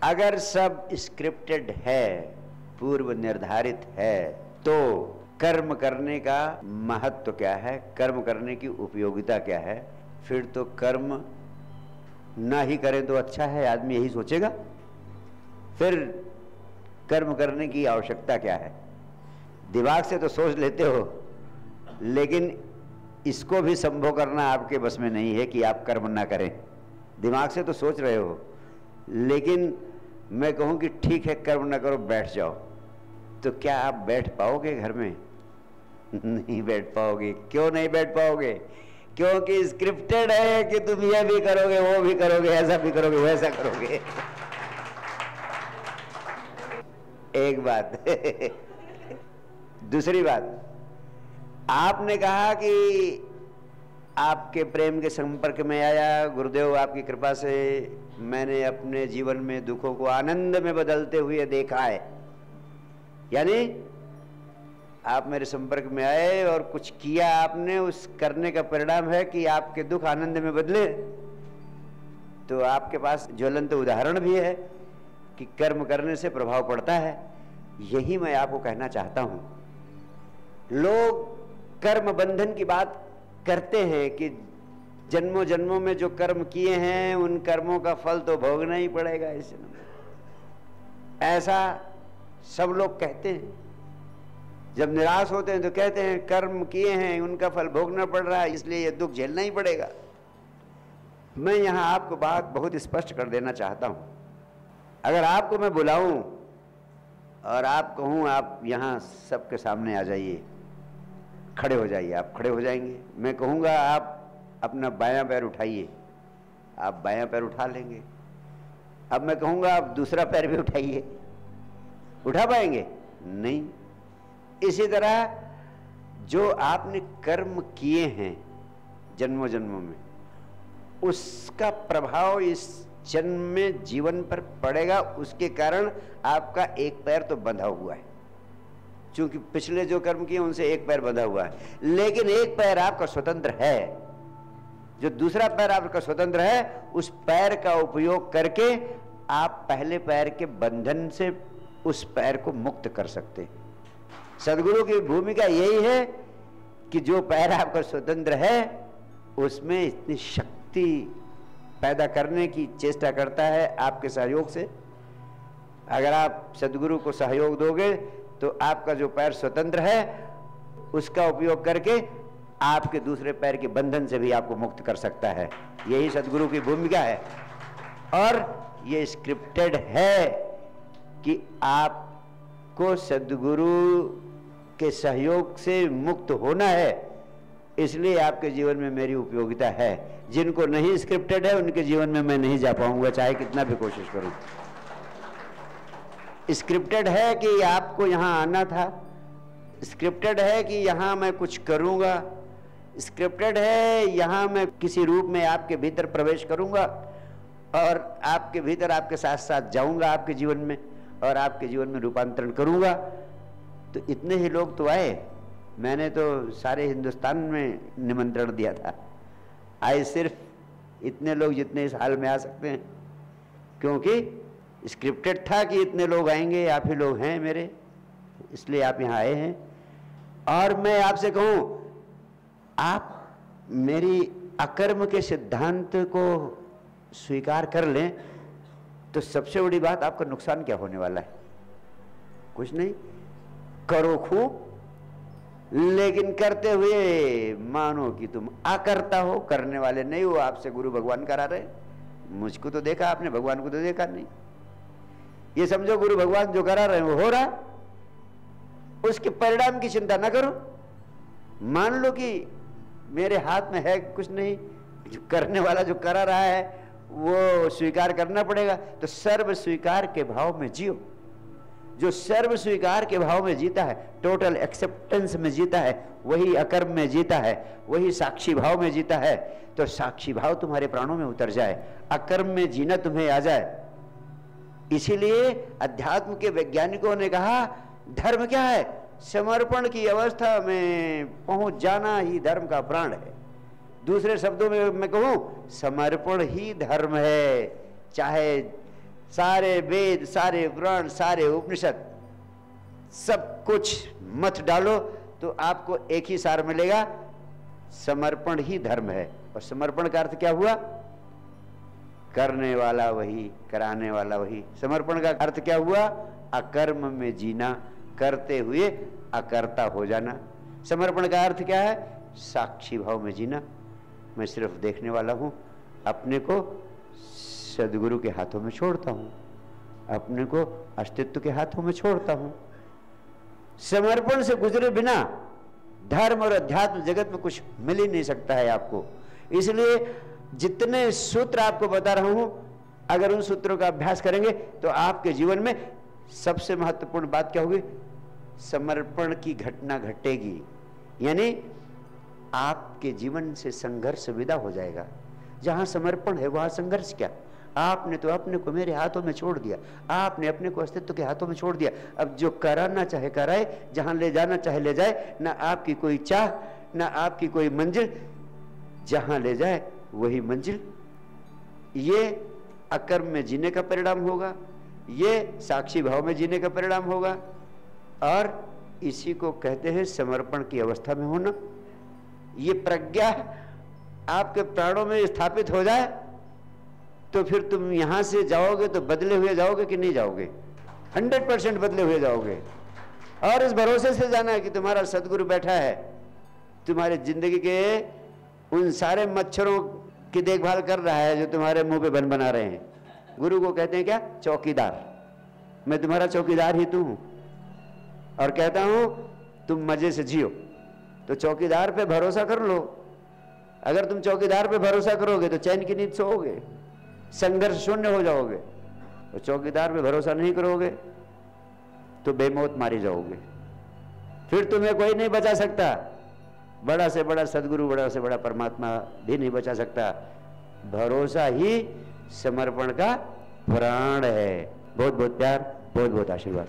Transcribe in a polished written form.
अगर सब स्क्रिप्टेड है, पूर्व निर्धारित है, तो कर्म करने का महत्व क्या है, कर्म करने की उपयोगिता क्या है? फिर तो कर्म ना ही करें तो अच्छा है, आदमी यही सोचेगा। फिर कर्म करने की आवश्यकता क्या है? दिमाग से तो सोच लेते हो, लेकिन इसको भी संभव करना आपके बस में नहीं है कि आप कर्म ना करें। दिमाग से तो सोच रहे हो, लेकिन मैं कहूं कि ठीक है कर्म ना करो, बैठ जाओ, तो क्या आप बैठ पाओगे घर में? नहीं बैठ पाओगे। क्यों नहीं बैठ पाओगे? क्योंकि स्क्रिप्टेड है कि तुम ये भी करोगे, वो भी करोगे, ऐसा भी करोगे, वैसा करोगे। एक बात। दूसरी बात, आपने कहा कि आपके प्रेम के संपर्क में आया, गुरुदेव आपकी कृपा से मैंने अपने जीवन में दुखों को आनंद में बदलते हुए देखा है। यानी आप मेरे संपर्क में आए और कुछ किया आपने, उस करने का परिणाम है कि आपके दुख आनंद में बदले। तो आपके पास ज्वलंत उदाहरण भी है कि कर्म करने से प्रभाव पड़ता है। यही मैं आपको कहना चाहता हूं। लोग कर्म बंधन की बात करते हैं कि जन्मों जन्मों में जो कर्म किए हैं उन कर्मों का फल तो भोगना ही पड़ेगा इस जन्म में। ऐसा सब लोग कहते हैं। जब निराश होते हैं तो कहते हैं कर्म किए हैं, उनका फल भोगना पड़ रहा है, इसलिए ये दुख झेलना ही पड़ेगा। मैं यहां आपको बात बहुत स्पष्ट कर देना चाहता हूं। अगर आपको मैं बुलाऊं और आप कहूं आप यहां सबके सामने आ जाइए, खड़े हो जाइए, आप खड़े हो जाएंगे। मैं कहूंगा आप अपना बायां पैर उठाइए, आप बायां पैर उठा लेंगे। अब मैं कहूंगा आप दूसरा पैर भी उठाइए, उठा पाएंगे? नहीं। इसी तरह जो आपने कर्म किए हैं जन्मों जन्मों में, उसका प्रभाव इस जन्म में जीवन पर पड़ेगा। उसके कारण आपका एक पैर तो बंधा हुआ है, क्योंकि पिछले जो कर्म किए उनसे एक पैर बंधा हुआ है, लेकिन एक पैर आपका स्वतंत्र है। जो दूसरा पैर आपका स्वतंत्र है, उस पैर का उपयोग करके आप पहले पैर के बंधन से उस पैर को मुक्त कर सकते हैं। सदगुरु की भूमिका यही है कि जो पैर आपका स्वतंत्र है उसमें इतनी शक्ति पैदा करने की चेष्टा करता है आपके सहयोग से। अगर आप सदगुरु को सहयोग दोगे तो आपका जो पैर स्वतंत्र है उसका उपयोग करके आपके दूसरे पैर के बंधन से भी आपको मुक्त कर सकता है। यही सदगुरु की भूमिका है और ये स्क्रिप्टेड है कि आपको सदगुरु के सहयोग से मुक्त होना है। इसलिए आपके जीवन में मेरी उपयोगिता है। जिनको नहीं स्क्रिप्टेड है उनके जीवन में मैं नहीं जा पाऊंगा, चाहे कितना भी कोशिश करूं। स्क्रिप्टेड है कि आपको यहां आना था, स्क्रिप्टेड है कि यहां मैं कुछ करूंगा, स्क्रिप्टेड है यहां मैं किसी रूप में आपके भीतर प्रवेश करूंगा और आपके भीतर आपके साथ साथ जाऊंगा आपके जीवन में और आपके जीवन में रूपांतरण करूंगा। तो इतने ही लोग तो आए, मैंने तो सारे हिंदुस्तान में निमंत्रण दिया था। आए सिर्फ इतने लोग जितने इस हाल में आ सकते हैं, क्योंकि स्क्रिप्टेड था कि इतने लोग आएंगे, आप ही लोग हैं मेरे, इसलिए आप यहाँ आए हैं। और मैं आपसे कहूँ, आप मेरी अकर्म के सिद्धांत को स्वीकार कर लें तो सबसे बड़ी बात, आपका नुकसान क्या होने वाला है? कुछ नहीं। करो खूब, लेकिन करते हुए मानो कि तुम अकर्ता हो, करने वाले नहीं हो। आपसे गुरु भगवान करा रहे। मुझको तो देखा आपने, भगवान को तो देखा नहीं। ये समझो गुरु भगवान जो करा रहे हैं वो हो रहा, उसके परिणाम की चिंता ना करो। मान लो कि मेरे हाथ में है कुछ नहीं, जो करने वाला जो करा रहा है वो स्वीकार करना पड़ेगा। तो सर्व स्वीकार के भाव में जियो। जो सर्व स्वीकार के भाव में जीता है, टोटल एक्सेप्टेंस में जीता है, वही अकर्म में जीता है, वही साक्षी भाव में जीता है। तो साक्षी भाव तुम्हारे प्राणों में उतर जाए, अकर्म में जीना तुम्हें आ जाए। इसीलिए अध्यात्म के वैज्ञानिकों ने कहा धर्म क्या है? समर्पण की अवस्था में पहुंच जाना ही धर्म का प्राण है। दूसरे शब्दों में मैं कहूं, समर्पण ही धर्म है। चाहे सारे वेद, सारे पुराण, सारे उपनिषद, सब कुछ मत डालो तो आपको एक ही सार मिलेगा, समर्पण ही धर्म है। और समर्पण का अर्थ क्या हुआ? करने वाला वही, कराने वाला वही। समर्पण का अर्थ क्या हुआ? अकर्म में जीना, करते हुए अकर्ता हो जाना। समर्पण का अर्थ क्या है? साक्षी भाव में जीना। मैं सिर्फ देखने वाला हूं, अपने को सदगुरु के हाथों में छोड़ता हूं, अपने को अस्तित्व के हाथों में छोड़ता हूं। समर्पण से गुजरे बिना धर्म और अध्यात्म जगत में कुछ मिल ही नहीं सकता है आपको। इसलिए जितने सूत्र आपको बता रहा हूं, अगर उन सूत्रों का अभ्यास करेंगे तो आपके जीवन में सबसे महत्वपूर्ण बात क्या होगी? समर्पण की घटना घटेगी। यानी आपके जीवन से संघर्ष विदा हो जाएगा। जहां समर्पण है वहां संघर्ष क्या? आपने तो अपने को मेरे हाथों में छोड़ दिया, आपने अपने को अस्तित्व के हाथों में छोड़ दिया। अब जो कराना चाहे कराए, जहां ले जाना चाहे ले जाए। ना आपकी कोई चाह, ना आपकी कोई मंजिल, जहां ले जाए वही मंजिल। ये अकर्म में जीने का परिणाम होगा, ये साक्षी भाव में जीने का परिणाम होगा। और इसी को कहते हैं समर्पण की अवस्था में होना। ये प्रज्ञा आपके प्राणों में स्थापित हो जाए तो फिर तुम यहां से जाओगे तो बदले हुए जाओगे कि नहीं जाओगे? 100% बदले हुए जाओगे। और इस भरोसे से जाना है कि तुम्हारा सदगुरु बैठा है, तुम्हारी जिंदगी के उन सारे मच्छरों की देखभाल कर रहा है जो तुम्हारे मुंह पे बन बना रहे हैं। गुरु को कहते हैं क्या? चौकीदार। मैं तुम्हारा चौकीदार ही तो हूं और कहता हूं तुम मजे से जियो। तो चौकीदार पे भरोसा कर लो। अगर तुम चौकीदार पे भरोसा करोगे तो चैन की नींद सोओगे, संघर्ष शून्य हो जाओगे। और चौकीदार पे भरोसा नहीं करोगे तो बेमौत मारे जाओगे। फिर तुम्हें कोई नहीं बचा सकता। बड़ा से बड़ा सदगुरु, बड़ा से बड़ा परमात्मा भी नहीं बचा सकता। भरोसा ही समर्पण का प्राण है। बहुत बहुत प्यार, बहुत बहुत आशीर्वाद।